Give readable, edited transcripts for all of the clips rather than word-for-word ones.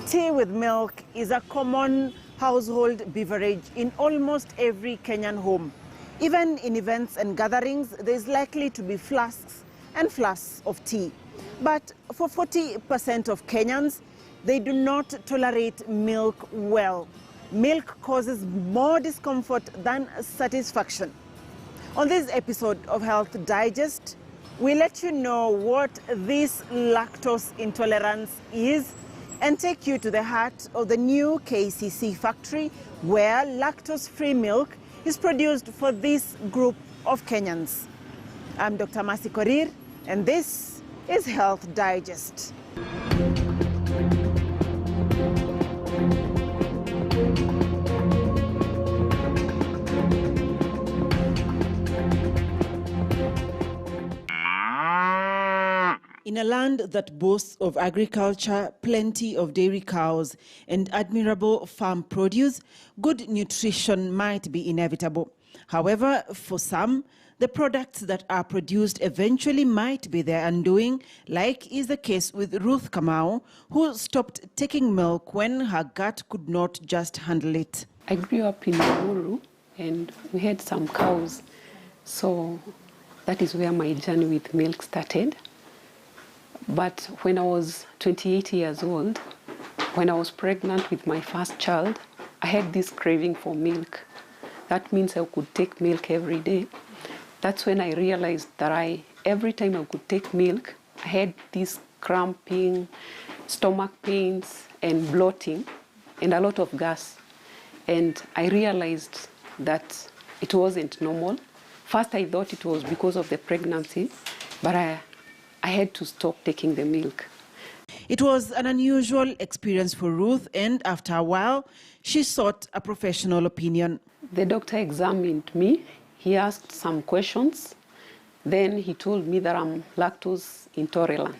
Tea with milk is a common household beverage in almost every Kenyan home. Even in events and gatherings, there is likely to be flasks and flasks of tea. But for 40% of Kenyans, they do not tolerate milk well. Milk causes more discomfort than satisfaction. On this episode of Health Digest, we let you know what this lactose intolerance is and take you to the heart of the new KCC factory where lactose-free milk is produced for this group of Kenyans. I'm Dr. Masi Korir, and this is Health Digest. In a land that boasts of agriculture, plenty of dairy cows, and admirable farm produce, good nutrition might be inevitable. However, for some, the products that are produced eventually might be their undoing, like is the case with Ruth Kamau, who stopped taking milk when her gut could not just handle it. I grew up in Nakuru and we had some cows, so that is where my journey with milk started. But when I was 28 years old, when I was pregnant with my first child, I had this craving for milk. That means I could take milk every day. That's when I realized that every time I could take milk, I had this cramping, stomach pains, and bloating, and a lot of gas. And I realized that it wasn't normal. First, I thought it was because of the pregnancy, but I had to stop taking the milk. It was an unusual experience for Ruth, and after a while, she sought a professional opinion. The doctor examined me. He asked some questions. Then he told me that I'm lactose intolerant.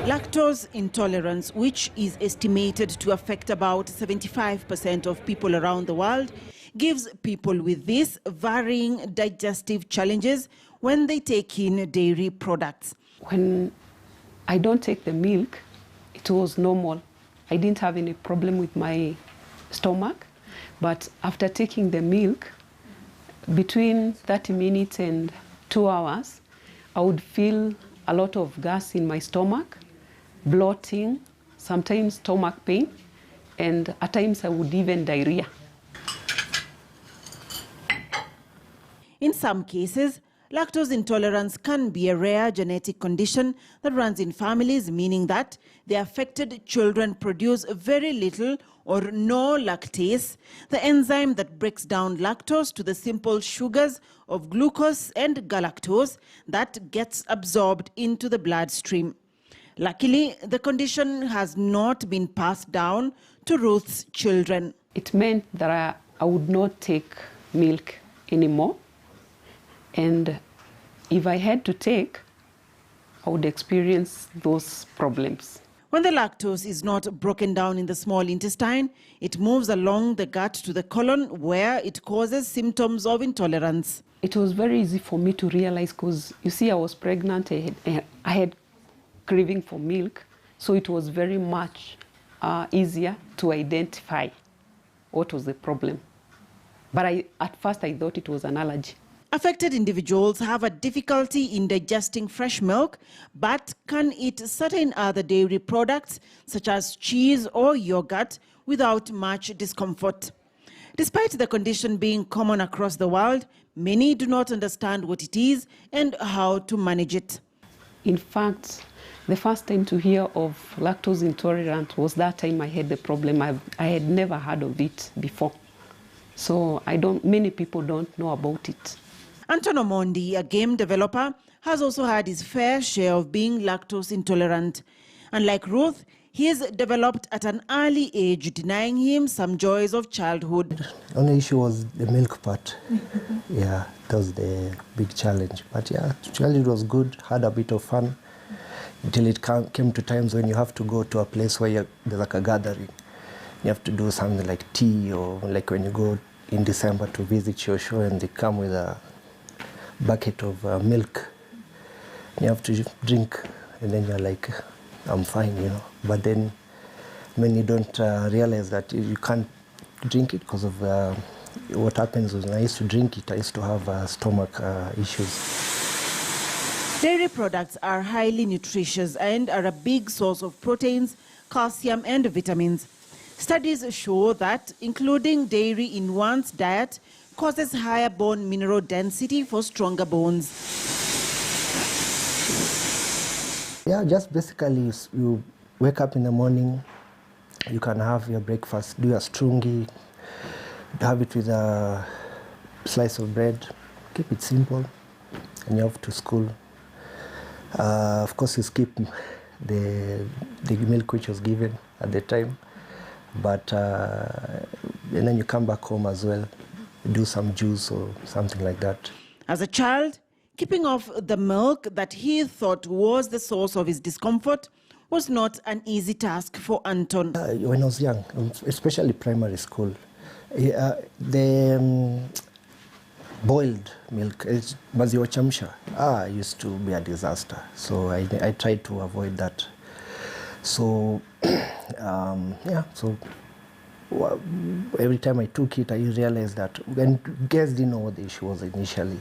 Lactose intolerance, which is estimated to affect about 75% of people around the world, gives people with this varying digestive challenges when they take in dairy products. When I don't take the milk, it was normal. I didn't have any problem with my stomach. But after taking the milk, between 30 minutes and 2 hours, I would feel a lot of gas in my stomach, bloating, sometimes stomach pain, and at times I would even diarrhea. In some cases, lactose intolerance can be a rare genetic condition that runs in families, meaning that the affected children produce very little or no lactase, the enzyme that breaks down lactose to the simple sugars of glucose and galactose that gets absorbed into the bloodstream. Luckily, the condition has not been passed down to Ruth's children. It meant that I would not take milk anymore. And if I had to take, I would experience those problems. When the lactose is not broken down in the small intestine, it moves along the gut to the colon where it causes symptoms of intolerance. It was very easy for me to realize because, you see, I was pregnant, I had craving for milk, so it was very much easier to identify what was the problem. But at first I thought it was an allergy. Affected individuals have a difficulty in digesting fresh milk, but can eat certain other dairy products, such as cheese or yogurt, without much discomfort. Despite the condition being common across the world, many do not understand what it is and how to manage it. In fact, the first time to hear of lactose intolerance was that time I had the problem. I had never heard of it before. So many people don't know about it. Anton Omondi, a game developer, has also had his fair share of being lactose intolerant. Unlike Ruth, he has developed at an early age, denying him some joys of childhood. The only issue was the milk part. Yeah, that was the big challenge. But yeah, childhood was good, had a bit of fun, until it came to times when you have to go to a place where there's like a gathering. You have to do something like tea, or like when you go in December to visit your show and they come with a bucket of milk. You have to drink, and then you're like, I'm fine, you know. But then when you don't realize that you can't drink it because of what happens when I used to drink it, I used to have stomach issues. Dairy products are highly nutritious and are a big source of proteins, calcium and vitamins. Studies show that including dairy in one's diet causes higher bone mineral density for stronger bones. Yeah, just basically you wake up in the morning, you can have your breakfast, do a strungi, have it with a slice of bread, keep it simple, and you're off to school. Of course, you skip the milk which was given at the time, but and then you come back home as well, do some juice or something like that. As a child, keeping off the milk that he thought was the source of his discomfort was not an easy task for Anton. When I was young, especially primary school, the boiled milk, maziwa chamsha, used to be a disaster. So I tried to avoid that. So, so every time I took it, I realized that when guests didn't know what the issue was initially.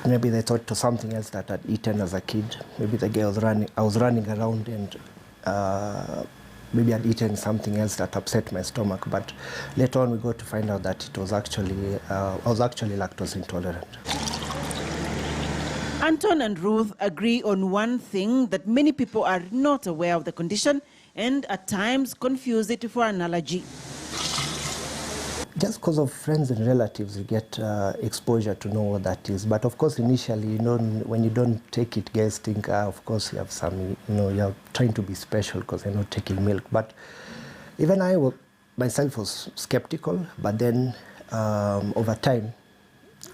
Maybe they thought to something else that I'd eaten as a kid. Maybe the girl I was running around and maybe I'd eaten something else that upset my stomach. But later on we got to find out that it was actually, I was actually lactose intolerant. Anton and Ruth agree on one thing, that many people are not aware of the condition and at times confuse it for an allergy. Just because of friends and relatives, you get exposure to know what that is. But of course, initially, when you don't take it, guys think, of course, you have some, you're trying to be special because you're not taking milk. But even I myself was skeptical. But then over time,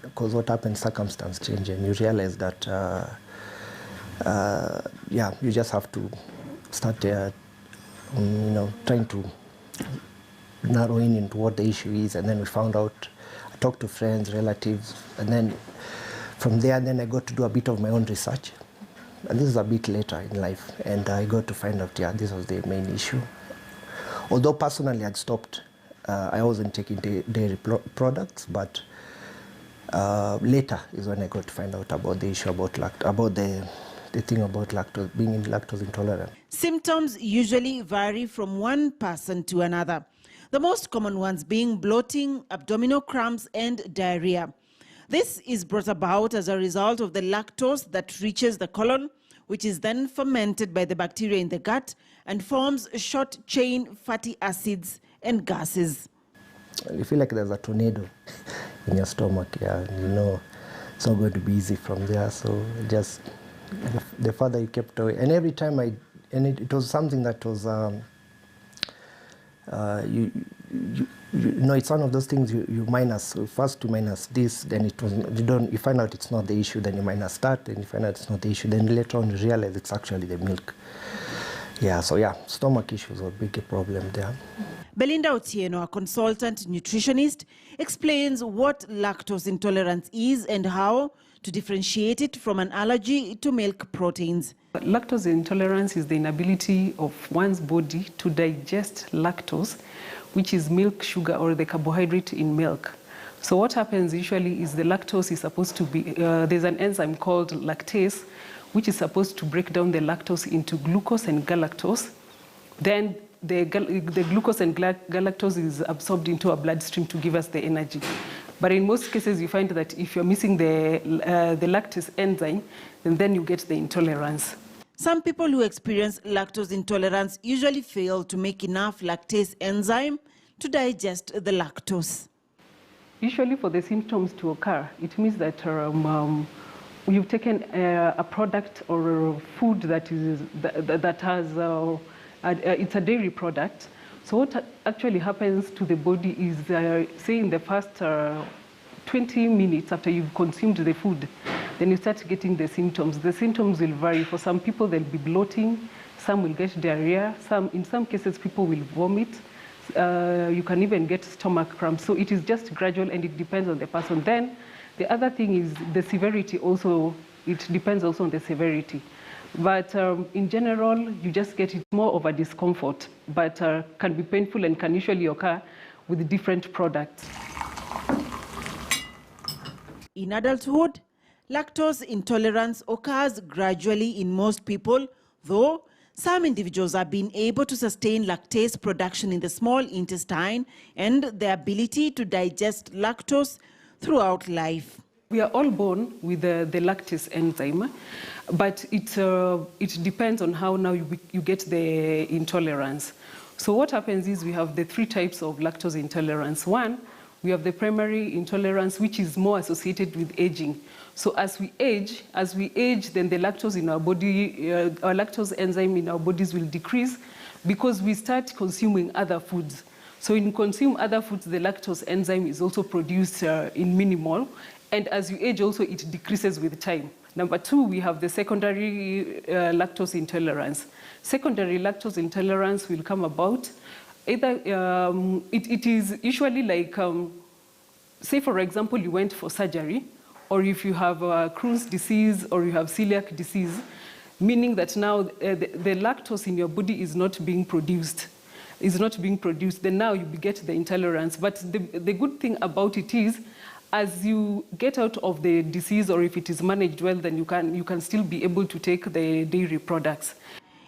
because what happens, circumstance change, and you realize that, you just have to start, trying to narrow in into what the issue is. And then we found out, I talked to friends, relatives, and then from there, then I got to do a bit of my own research. And this is a bit later in life, and I got to find out, this was the main issue. Although personally I'd stopped, I wasn't taking dairy products, but later is when I got to find out about the issue about the thing about being lactose intolerant. Symptoms usually vary from one person to another. The most common ones being bloating, abdominal cramps, and diarrhea. This is brought about as a result of the lactose that reaches the colon, which is then fermented by the bacteria in the gut and forms short-chain fatty acids and gases. You feel like there's a tornado in your stomach, it's not going to be easy from there. So just the further you kept away, and every time it was something that was. It's one of those things you minus. First you minus this, then you find out it's not the issue, then you minus that, then you find out it's not the issue, then later on you realize it's actually the milk. Stomach issues are a big problem there. Belinda Otieno, a consultant nutritionist, explains what lactose intolerance is and how to differentiate it from an allergy to milk proteins. Lactose intolerance is the inability of one's body to digest lactose, which is milk sugar or the carbohydrate in milk. So what happens usually is the lactose is supposed to be, there's an enzyme called lactase, which is supposed to break down the lactose into glucose and galactose. Then the glucose and galactose is absorbed into our bloodstream to give us the energy. But in most cases, you find that if you're missing the lactase enzyme, then you get the intolerance. Some people who experience lactose intolerance usually fail to make enough lactase enzyme to digest the lactose. Usually for the symptoms to occur, it means that you've taken a product or a food that has, it's a dairy product. So what actually happens to the body is, say in the first 20 minutes after you've consumed the food, then you start getting the symptoms. The symptoms will vary. For some people, they'll be bloating. Some will get diarrhea. In some cases, people will vomit. You can even get stomach cramps. So it is just gradual, and it depends on the person. Then the other thing is the severity also. It depends also on the severity. But in general, you just get it more of a discomfort, but can be painful and can usually occur with different products. In adulthood, lactose intolerance occurs gradually in most people, though some individuals are being able to sustain lactase production in the small intestine and the ability to digest lactose throughout life. We are all born with the lactase enzyme, but it depends on how now you get the intolerance. So what happens is we have the 3 types of lactose intolerance. One, we have the primary intolerance, which is more associated with aging. So as we age, then the lactose in our body, our lactose enzyme in our bodies will decrease because we start consuming other foods. So when you consume other foods, the lactose enzyme is also produced in minimal. And as you age also, it decreases with time. Number 2, we have the secondary lactose intolerance. Secondary lactose intolerance will come about either, it is usually like, say for example, you went for surgery, or if you have Crohn's disease or you have celiac disease, meaning that now the lactose in your body is not being produced. Then now you get the intolerance. But the good thing about it is, as you get out of the disease, or if it is managed well, then you can still be able to take the dairy products.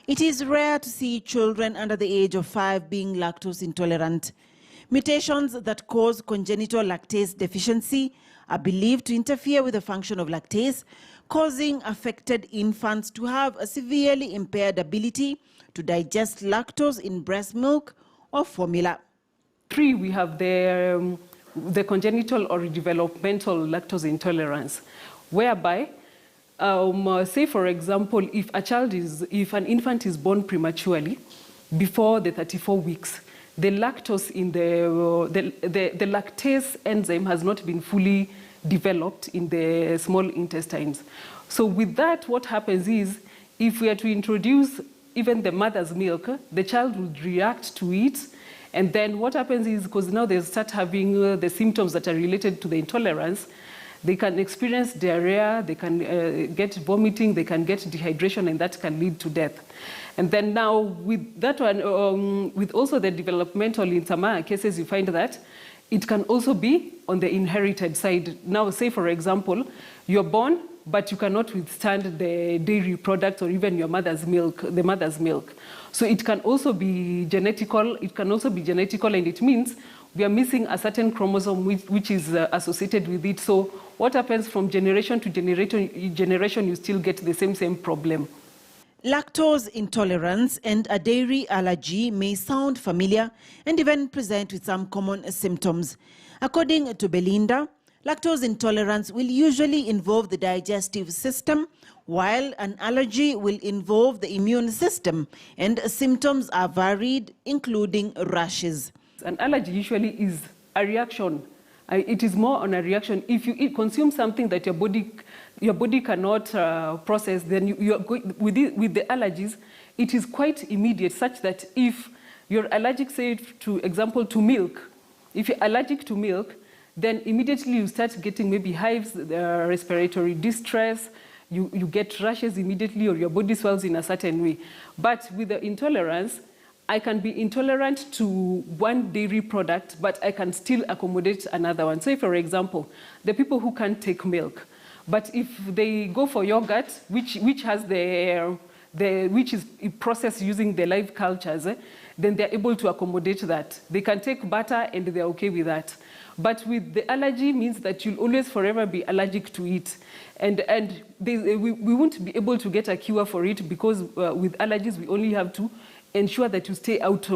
It is rare to see children under the age of 5 being lactose intolerant. Mutations that cause congenital lactase deficiency are believed to interfere with the function of lactase, causing affected infants to have a severely impaired ability to digest lactose in breast milk or formula. 3, we have the congenital or developmental lactose intolerance, whereby, say for example, if an infant is born prematurely, before the 34 weeks, the lactose in the lactase enzyme has not been fully developed in the small intestines. So with that, what happens is, if we are to introduce even the mother's milk, the child will react to it. And then what happens is, because now they start having the symptoms that are related to the intolerance, they can experience diarrhea, they can get vomiting, they can get dehydration, and that can lead to death. And then now with that one, with also the developmental, in some cases you find that it can also be on the inherited side. Now say for example, you're born, but you cannot withstand the dairy product or even your mother's milk, the mother's milk. So it can also be genetical, and it means we are missing a certain chromosome which is associated with it. So what happens from generation to generation, you still get the same problem. Lactose intolerance and a dairy allergy may sound familiar and even present with some common symptoms. According to Belinda, lactose intolerance will usually involve the digestive system, while an allergy will involve the immune system, and symptoms are varied, including rashes. An allergy usually is a reaction. It is more on a reaction. If you consume something that your body cannot process, then with the allergies, it is quite immediate, such that if you're allergic, say, to example, to milk, if you're allergic to milk, then immediately you start getting maybe hives, respiratory distress, you get rashes immediately, or your body swells in a certain way. But with the intolerance, I can be intolerant to one dairy product, but I can still accommodate another one. Say, for example, the people who can't take milk, but if they go for yogurt, which is processed using the live cultures, then they're able to accommodate that. They can take butter and they're okay with that. But with the allergy means that you'll always forever be allergic to it. And we won't be able to get a cure for it, because with allergies, we only have to ensure that you stay out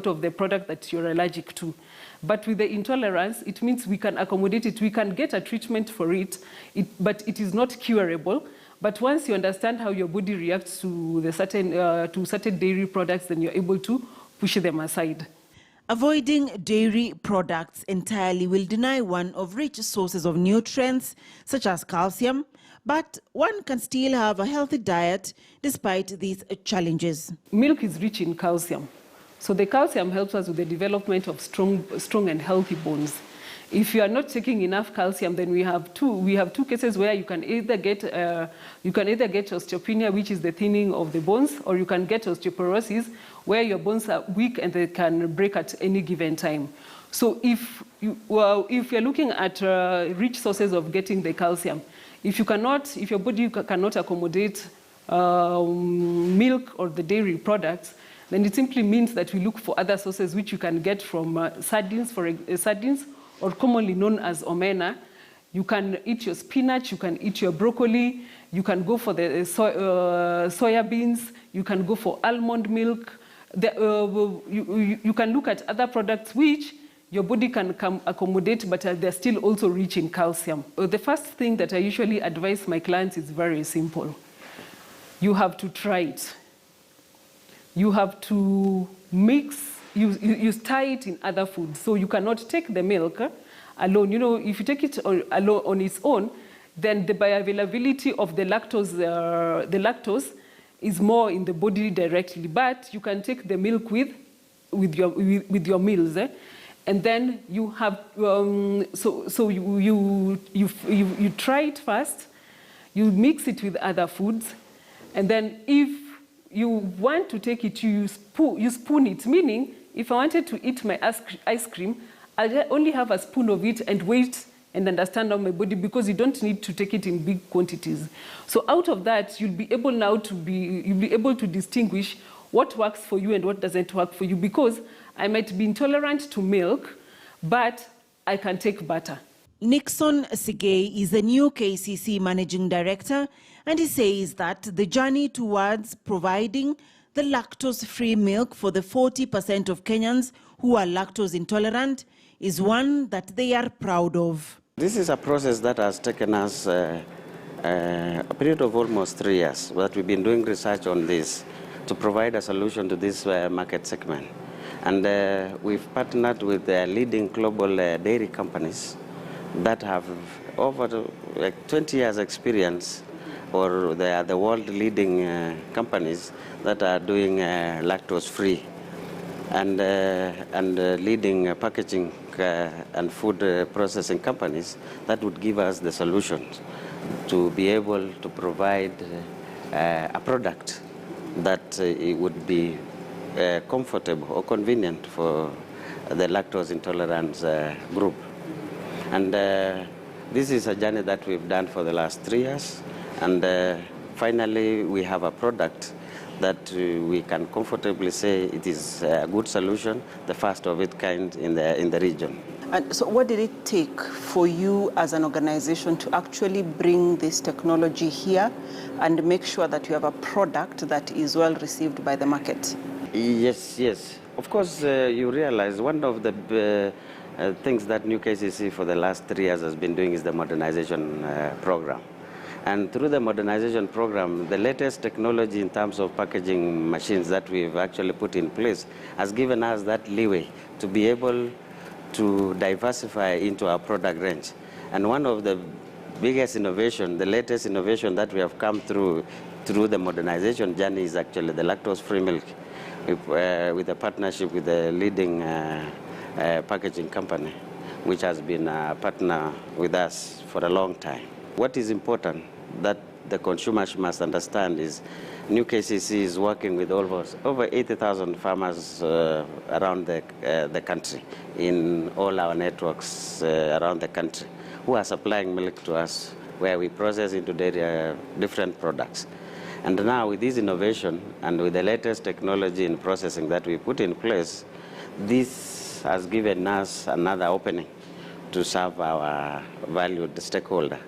of the product that you're allergic to. But with the intolerance, it means we can accommodate it. We can get a treatment for it, but it is not curable. But once you understand how your body reacts to certain dairy products, then you're able to push them aside. Avoiding dairy products entirely will deny one of rich sources of nutrients, such as calcium, but one can still have a healthy diet despite these challenges. Milk is rich in calcium. So the calcium helps us with the development of strong and healthy bones. If you are not taking enough calcium, then we have two cases where you can either get osteopenia, which is the thinning of the bones, or you can get osteoporosis, where your bones are weak and they can break at any given time. So if you're looking at rich sources of getting the calcium, if your body cannot accommodate milk or the dairy products, then it simply means that we look for other sources which you can get from sardines, or commonly known as omena. You can eat your spinach, you can eat your broccoli, you can go for the soya beans, you can go for almond milk. You can look at other products which your body can accommodate, but they're still also rich in calcium. The first thing that I usually advise my clients is very simple. You have to try it. You have to mix. You stir it in other foods. So you cannot take the milk alone. You know, if you take it alone on its own, then the bioavailability of the lactose is more in the body directly. But you can take the milk with your meals, and then you have you try it first. You mix it with other foods, and then if you want to take it, you spoon it, meaning if I wanted to eat my ice cream, I'll only have a spoon of it and wait and understand on my body, because you don't need to take it in big quantities. So out of that, you'll be able to distinguish what works for you and what doesn't work for you, because I might be intolerant to milk, but I can take butter. Nixon Sigei is the new KCC Managing Director, and he says that the journey towards providing the lactose-free milk for the 40% of Kenyans who are lactose intolerant is one that they are proud of. This is a process that has taken us a period of almost 3 years, that we've been doing research on this to provide a solution to this market segment. And we've partnered with leading global dairy companies that have over 20 years experience, or they are the world leading companies that are doing lactose-free, and leading packaging and food processing companies that would give us the solutions to be able to provide a product that it would be comfortable or convenient for the lactose intolerance group. And this is a journey that we've done for the last 3 years, and finally we have a product that we can comfortably say it is a good solution, the first of its kind in the region. And so what did it take for you as an organization to actually bring this technology here and make sure that you have a product that is well received by the market? Yes. Of course, you realize one of the things that New KCC for the last 3 years has been doing is the modernization program. And through the modernization program, the latest technology in terms of packaging machines that we've actually put in place has given us that leeway to be able to diversify into our product range. And one of the biggest innovation, the latest innovation that we have come through the modernization journey is actually the lactose-free milk, with a partnership with the leading packaging company, which has been a partner with us for a long time. What is important that the consumers must understand is New KCC is working with over 80,000 farmers around the country, in all our networks around the country, who are supplying milk to us, where we process into dairy different products. And now with this innovation and with the latest technology in processing that we put in place, this has given us another opening to serve our valued stakeholder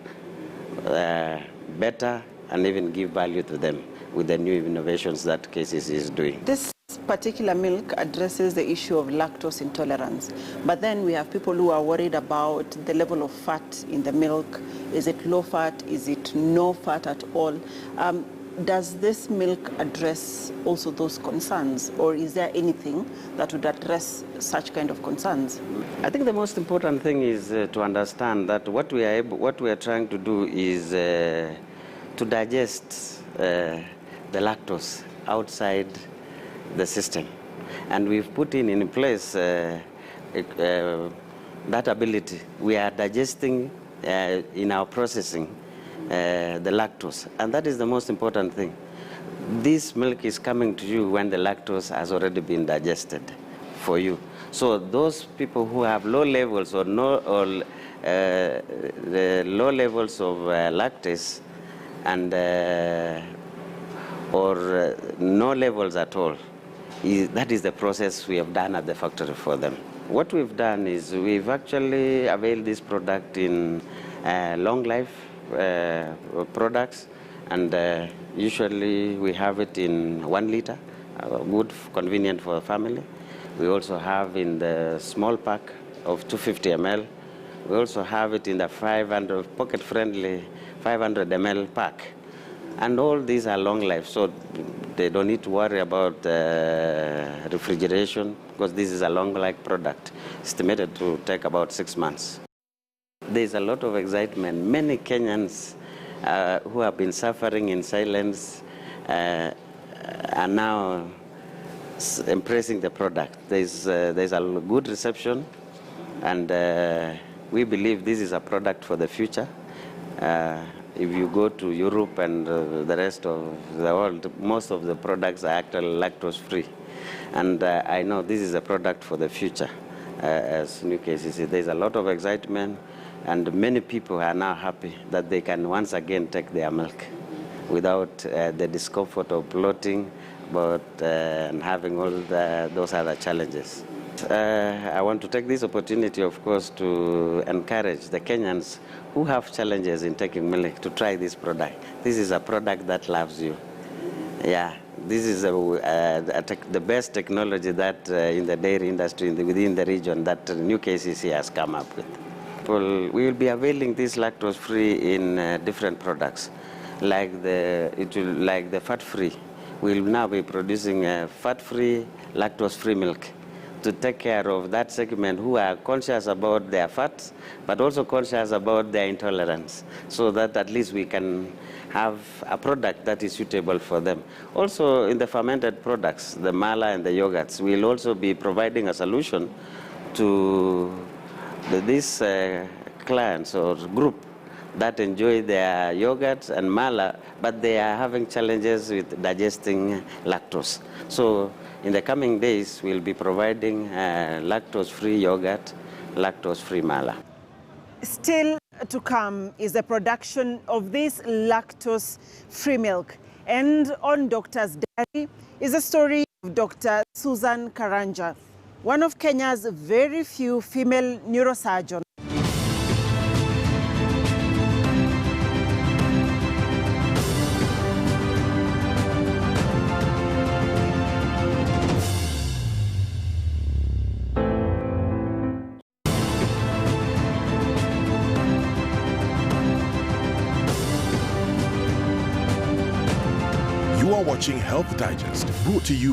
better, and even give value to them with the new innovations that KCC is doing. This particular milk addresses the issue of lactose intolerance, but then we have people who are worried about the level of fat in the milk. Is it low fat? Is it no fat at all? Does this milk address also those concerns, or is there anything that would address such kind of concerns? I think the most important thing is to understand that what we are trying to do is to digest the lactose outside the system, and we've put in place that ability. We are digesting in our processing the lactose, and that is the most important thing. This milk is coming to you when the lactose has already been digested for you. So those people who have low levels or low levels of lactase and no levels at all, that is the process we have done at the factory for them. What we've done is we've actually availed this product in long life products, and usually we have it in 1 liter, good, convenient for a family. We also have in the small pack of 250 ml. We also have it in the 500 pocket-friendly 500 ml pack. And all these are long life, so they don't need to worry about refrigeration, because this is a long life product, estimated to take about 6 months. There's a lot of excitement. Many Kenyans who have been suffering in silence are now embracing the product. There's a good reception, and we believe this is a product for the future. If you go to Europe and the rest of the world, most of the products are actually lactose-free. And I know this is a product for the future. As New KCC, there's a lot of excitement, and many people are now happy that they can once again take their milk without the discomfort of bloating, and having all those other challenges. I want to take this opportunity, of course, to encourage the Kenyans who have challenges in taking milk to try this product. This is a product that loves you. Yeah, this is the best technology that in the dairy industry within the region that New KCC has come up with. Well, we will be availing this lactose-free in different products, like the fat-free. We will now be producing a fat-free, lactose-free milk to take care of that segment who are conscious about their fats, but also conscious about their intolerance, so that at least we can have a product that is suitable for them. Also, in the fermented products, the mala and the yogurts, we'll also be providing a solution to these clients or group that enjoy their yogurts and mala, but they are having challenges with digesting lactose. So in the coming days, we'll be providing lactose-free yogurt, lactose-free mala. Still to come is the production of this lactose-free milk. And on Doctor's Diary is a story of Dr. Susan Karanja, one of Kenya's very few female neurosurgeons. You are watching Health Digest, brought to you